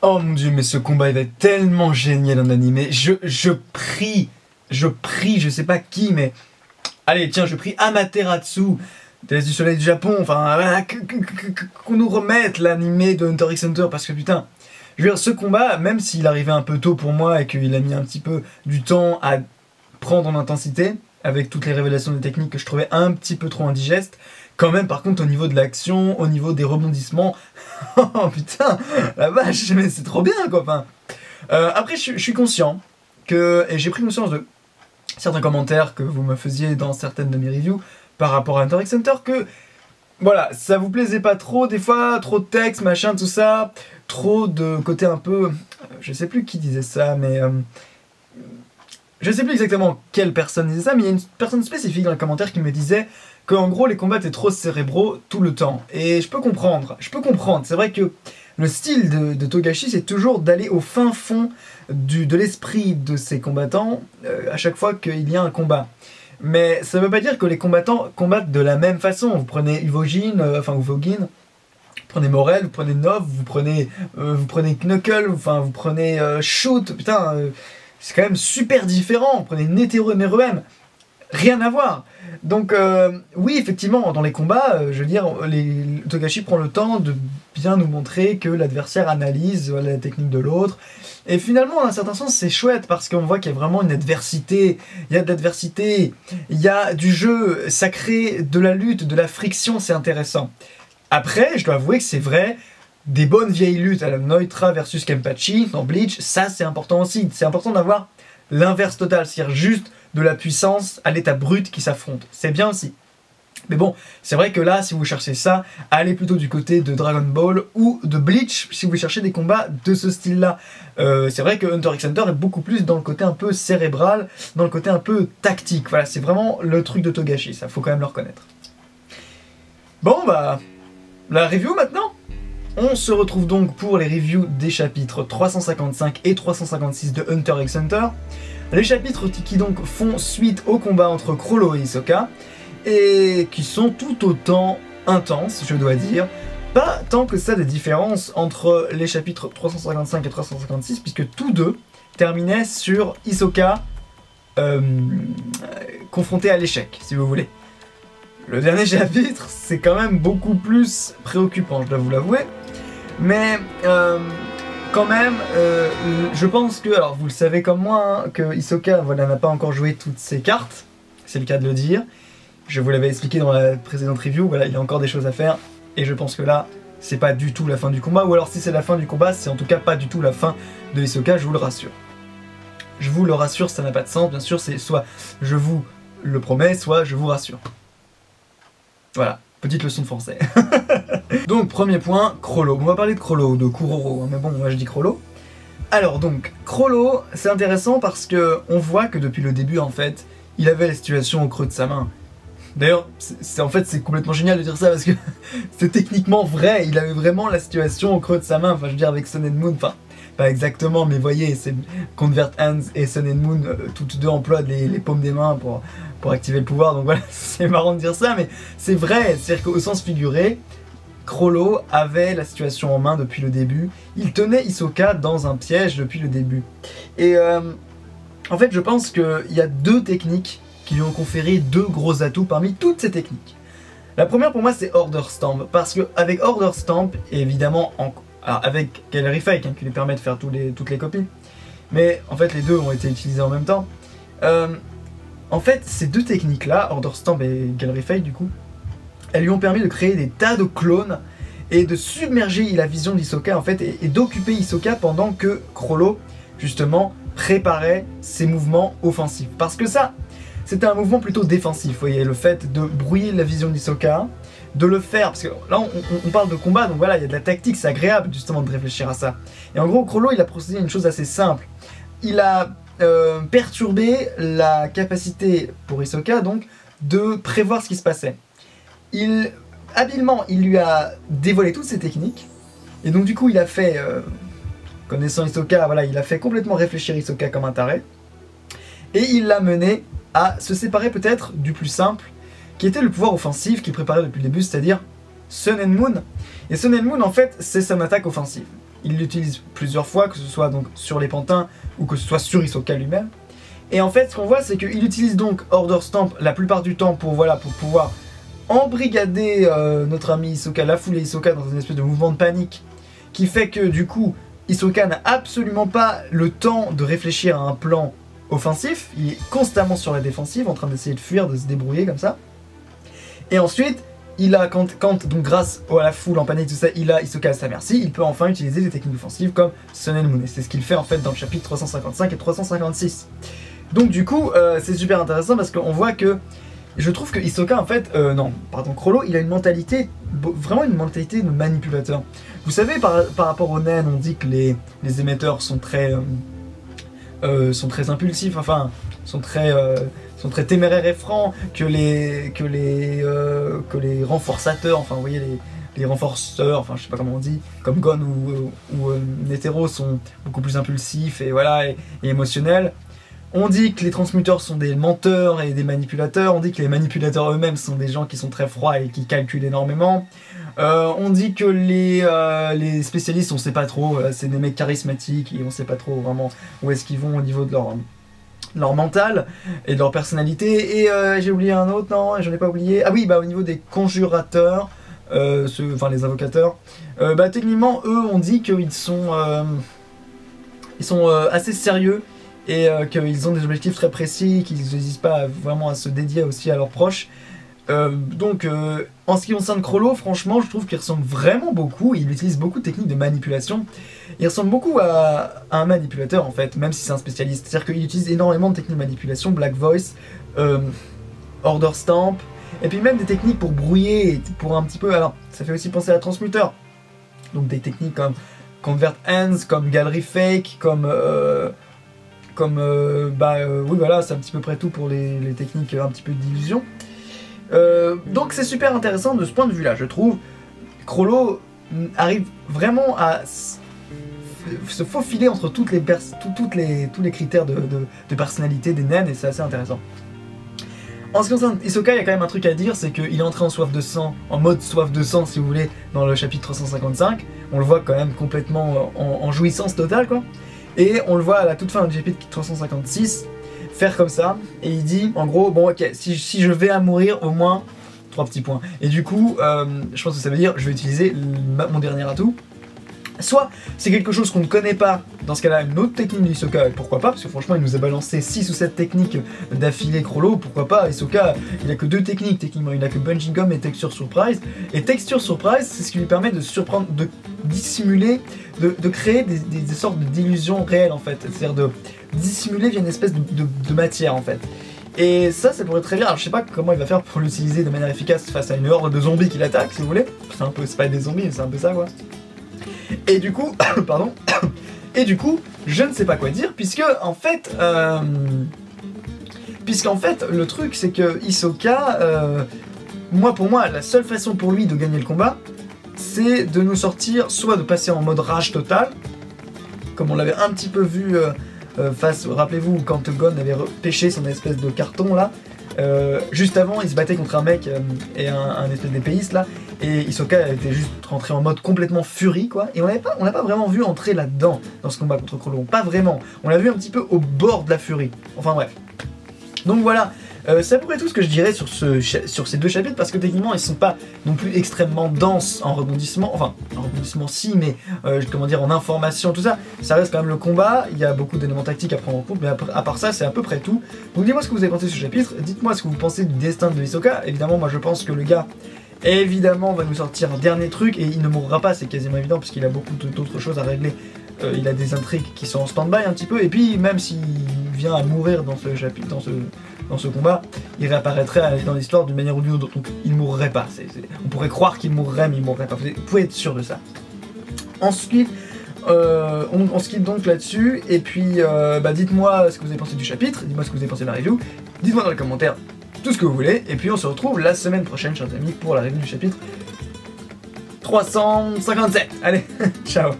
Oh mon dieu, mais ce combat il va être tellement génial en animé. Je prie, je sais pas qui, mais... Allez, tiens, je prie Amaterasu, Déesse du Soleil du Japon, enfin, voilà, qu'on nous remette l'animé de Hunter x Hunter, parce que putain, je veux dire, ce combat, même s'il arrivait un peu tôt pour moi et qu'il a mis un petit peu du temps à prendre en intensité, avec toutes les révélations des techniques que je trouvais un petit peu trop indigestes, quand même, par contre, au niveau de l'action, au niveau des rebondissements, oh putain, la vache, mais c'est trop bien, quoi, enfin. Après, je suis conscient que, et j'ai pris conscience de certains commentaires que vous me faisiez dans certaines de mes reviews par rapport à Hunter x Hunter, que, voilà, ça vous plaisait pas trop, des fois, trop de texte, machin, tout ça, trop de côté un peu, je sais plus qui disait ça, mais... je sais plus exactement quelle personne disait ça, mais il y a une personne spécifique dans les commentaires qui me disait qu'en gros les combats étaient trop cérébraux tout le temps. Et je peux comprendre, c'est vrai que le style de Togashi c'est toujours d'aller au fin fond de l'esprit de ses combattants à chaque fois qu'il y a un combat. Mais ça veut pas dire que les combattants combattent de la même façon. Vous prenez Uvogin, vous prenez Morel, vous prenez Nov, vous prenez Knuckle, vous prenez Shoot, putain... c'est quand même super différent. Vous prenez Netero et Meruem, rien à voir. Donc oui, effectivement, dans les combats, je veux dire, Togashi prend le temps de bien nous montrer que l'adversaire analyse la technique de l'autre. Et finalement, dans un certain sens, c'est chouette parce qu'on voit qu'il y a vraiment une adversité. Il y a de l'adversité, il y a du jeu, ça crée de la lutte, de la friction, c'est intéressant. Après, je dois avouer que c'est vrai, des bonnes vieilles luttes à la Neutra versus Kenpachi dans Bleach, ça c'est important aussi. C'est important d'avoir l'inverse total, c'est-à-dire juste de la puissance à l'état brut qui s'affrontent. C'est bien aussi. Mais bon, c'est vrai que là, si vous cherchez ça, allez plutôt du côté de Dragon Ball ou de Bleach si vous cherchez des combats de ce style-là. C'est vrai que Hunter x Hunter est beaucoup plus dans le côté un peu cérébral, dans le côté un peu tactique. Voilà, c'est vraiment le truc de Togashi, ça faut quand même le reconnaître. Bon bah, la review maintenant. On se retrouve donc pour les reviews des chapitres 355 et 356 de Hunter x Hunter. Les chapitres qui donc font suite au combat entre Chrollo et Hisoka, et qui sont tout autant intenses, je dois dire. Pas tant que ça des différences entre les chapitres 355 et 356, puisque tous deux terminaient sur Hisoka confronté à l'échec, si vous voulez. Le dernier chapitre, c'est quand même beaucoup plus préoccupant, je dois vous l'avouer. Mais quand même, je pense que, alors vous le savez comme moi, hein, que Hisoka voilà, n'a pas encore joué toutes ses cartes, c'est le cas de le dire. Je vous l'avais expliqué dans la précédente review, voilà, il y a encore des choses à faire, et je pense que là, c'est pas du tout la fin du combat, ou alors si c'est la fin du combat, c'est en tout cas pas du tout la fin de Hisoka, je vous le rassure. Je vous le rassure, ça n'a pas de sens, bien sûr, c'est soit je vous le promets, soit je vous rassure. Voilà, petite leçon de français. Donc, premier point, Chrollo. On va parler de Chrollo, de Kuroro, hein, mais bon, moi je dis Chrollo. Alors donc, Chrollo, c'est intéressant parce que on voit que depuis le début, en fait, il avait la situation au creux de sa main. D'ailleurs, en fait, c'est complètement génial de dire ça parce que c'est techniquement vrai, il avait vraiment la situation au creux de sa main, enfin je veux dire avec Sun and Moon, enfin, pas exactement, mais voyez, c'est Convert Hands et Sun and Moon, toutes deux emploient les paumes des mains pour activer le pouvoir, donc voilà, c'est marrant de dire ça, mais c'est vrai, c'est-à-dire qu'au sens figuré, Chrollo avait la situation en main depuis le début, il tenait Hisoka dans un piège depuis le début. Et en fait, je pense qu'il y a deux techniques qui lui ont conféré deux gros atouts parmi toutes ces techniques. La première pour moi c'est Order Stamp, parce qu'avec Order Stamp, et évidemment avec Gallery Fake, hein, qui lui permet de faire toutes les copies, mais en fait les deux ont été utilisés en même temps. En fait, ces deux techniques-là, Order Stamp et Gallery Fake du coup, elles lui ont permis de créer des tas de clones et de submerger la vision d'Hisoka en fait, et d'occuper Hisoka pendant que Chrollo, justement, préparait ses mouvements offensifs. Parce que ça, c'était un mouvement plutôt défensif, vous voyez, le fait de brouiller la vision d'Hisoka, de le faire, parce que là on parle de combat, donc voilà, il y a de la tactique, c'est agréable justement de réfléchir à ça. Et en gros, Chrollo, il a procédé à une chose assez simple. Il a perturbé la capacité pour Hisoka, donc, de prévoir ce qui se passait. Habilement, il lui a dévoilé toutes ses techniques, et donc du coup, il a fait, connaissant Hisoka, voilà, il a fait complètement réfléchir Hisoka comme un taré, et il l'a mené à se séparer peut-être du plus simple, qui était le pouvoir offensif qu'il préparait depuis le début, c'est-à-dire Sun and Moon. Et Sun and Moon, en fait, c'est son attaque offensive. il l'utilise plusieurs fois, que ce soit donc sur les pantins ou que ce soit sur Hisoka lui-même. Et en fait, ce qu'on voit, c'est qu'il utilise donc Order Stamp la plupart du temps pour, voilà, pour pouvoir embrigader notre ami Hisoka, la foule et Hisoka dans une espèce de mouvement de panique qui fait que du coup, Hisoka n'a absolument pas le temps de réfléchir à un plan offensif, il est constamment sur la défensive en train d'essayer de fuir, de se débrouiller comme ça. Et ensuite, il a, quand donc grâce à la foule en panique, tout ça, il a Hisoka à sa merci, il peut enfin utiliser des techniques offensives comme Sun and Moon. Et c'est ce qu'il fait en fait dans le chapitre 355 et 356. Donc du coup, c'est super intéressant parce qu'on voit que je trouve que Hisoka en fait, Chrollo, il a une mentalité, vraiment une mentalité de manipulateur. Vous savez, par rapport aux naines, on dit que les émetteurs sont très impulsifs, enfin, sont très téméraires et francs, que les renforçateurs, enfin vous voyez les renforceurs, enfin je sais pas comment on dit, comme Gon ou Netero sont beaucoup plus impulsifs et voilà et émotionnels. On dit que les transmuteurs sont des menteurs et des manipulateurs, on dit que les manipulateurs eux-mêmes sont des gens qui sont très froids et qui calculent énormément. On dit que les spécialistes, on sait pas trop, c'est des mecs charismatiques et on sait pas trop vraiment où est-ce qu'ils vont au niveau de leur mental et de leur personnalité. Et j'ai oublié un autre, non, j'en ai pas oublié. Ah oui, bah au niveau des conjurateurs, enfin les invocateurs, techniquement eux on dit qu'ils sont assez sérieux et qu'ils ont des objectifs très précis, qu'ils n'hésitent pas vraiment à se dédier aussi à leurs proches. Donc en ce qui concerne Chrollo, franchement je trouve qu'il ressemble vraiment beaucoup, il utilise beaucoup de techniques de manipulation, il ressemble beaucoup à un manipulateur en fait, même si c'est un spécialiste, c'est-à-dire qu'il utilise énormément de techniques de manipulation, Black Voice, Order Stamp, et puis même des techniques pour brouiller, pour un petit peu, alors ça fait aussi penser à Transmuter, donc des techniques comme Convert Hands, comme Gallery Fake, oui voilà, c'est un petit peu près tout pour les techniques un petit peu d'illusion. Donc c'est super intéressant de ce point de vue là, je trouve. Chrollo arrive vraiment à se faufiler entre tous les critères de personnalité des naines et c'est assez intéressant. En ce qui concerne Hisoka, il y a quand même un truc à dire, c'est qu'il est entré en soif de sang, en mode soif de sang si vous voulez, dans le chapitre 355. On le voit quand même complètement en jouissance totale quoi. Et on le voit à la toute fin du chapitre 356 faire comme ça, et il dit en gros, bon ok, si je vais à mourir, au moins 3 petits points. Et du coup, je pense que ça veut dire je vais utiliser mon dernier atout. Soit c'est quelque chose qu'on ne connaît pas, dans ce cas-là une autre technique d'Hisoka, pourquoi pas, parce que franchement il nous a balancé 6 ou 7 techniques d'affilée Chrollo, pourquoi pas. Hisoka il a que 2 techniques, techniquement il a que Bungee Gum et Texture Surprise, et Texture Surprise c'est ce qui lui permet de surprendre, de dissimuler, de créer des sortes d'illusions réelles en fait, c'est-à-dire de dissimuler via une espèce de matière en fait. Et ça pourrait être très bien, alors je sais pas comment il va faire pour l'utiliser de manière efficace face à une horde de zombies qui l'attaque si vous voulez, c'est pas des zombies mais c'est un peu ça quoi. Et du coup, pardon, et du coup, je ne sais pas quoi dire, puisqu'en fait, le truc, c'est que Hisoka, pour moi, la seule façon pour lui de gagner le combat, c'est de nous sortir, soit de passer en mode rage total, comme on l'avait un petit peu vu rappelez-vous, quand Gon avait pêché son espèce de carton là, juste avant, il se battait contre un mec et un espèce d'épéiste là, et Hisoka était juste rentré en mode complètement furie quoi, et on l'a pas vraiment vu entrer là-dedans dans ce combat contre Chrollo, pas vraiment, on l'a vu un petit peu au bord de la furie, enfin bref. Donc voilà, c'est à peu près tout ce que je dirais sur ces 2 chapitres, parce que techniquement ils sont pas non plus extrêmement denses en rebondissement, enfin en rebondissement si, mais comment dire, en information, tout ça, ça reste quand même le combat, il y a beaucoup d'éléments tactiques à prendre en compte, mais à part ça c'est à peu près tout. Donc dis-moi ce que vous avez pensé de ce chapitre, dites-moi ce que vous pensez du destin de Hisoka. Évidemment moi je pense que le gars évidemment va nous sortir un dernier truc, et il ne mourra pas, c'est quasiment évident, parce qu'il a beaucoup d'autres choses à régler. Il a des intrigues qui sont en stand-by un petit peu, et puis même s'il vient à mourir dans ce chapitre, dans ce combat, il réapparaîtrait dans l'histoire d'une manière ou d'une autre, donc il mourrait pas. On pourrait croire qu'il mourrait, mais il mourrait pas. Vous pouvez être sûr de ça. Ensuite, on se quitte donc là-dessus, et puis dites-moi ce que vous avez pensé du chapitre, dites-moi ce que vous avez pensé de la review, dites-moi dans les commentaires tout ce que vous voulez, et puis on se retrouve la semaine prochaine, chers amis, pour la review du chapitre 357. Allez, ciao.